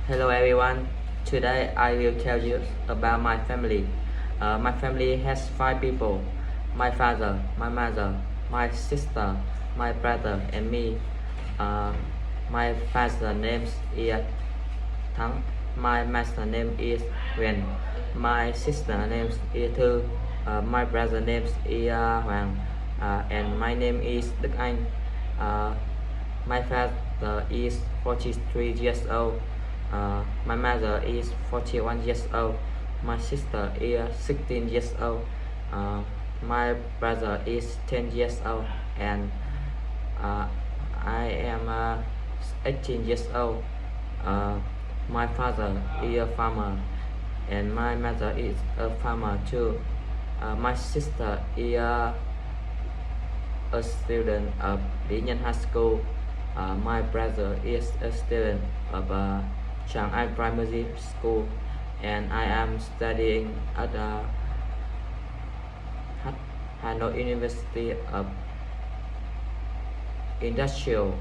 Hello everyone. Today I will tell you about my family. My family has 5 people. My father, my mother, my sister, my brother and me. Uh, my father name is Thắng. My mother name is Huyền. My sister name is Thư. My brother name is Hoàng. And my name is Đức Anh. My father is 43 years old. My mother is 41 years old. My sister is 16 years old. My brother is 10 years old. And I am 18 years old. My father is a farmer. And my mother is a farmer too. My sister is a student of Lý High School. My brother is a student of Tràng An Primary School, and I am studying at Hanoi University of Industrial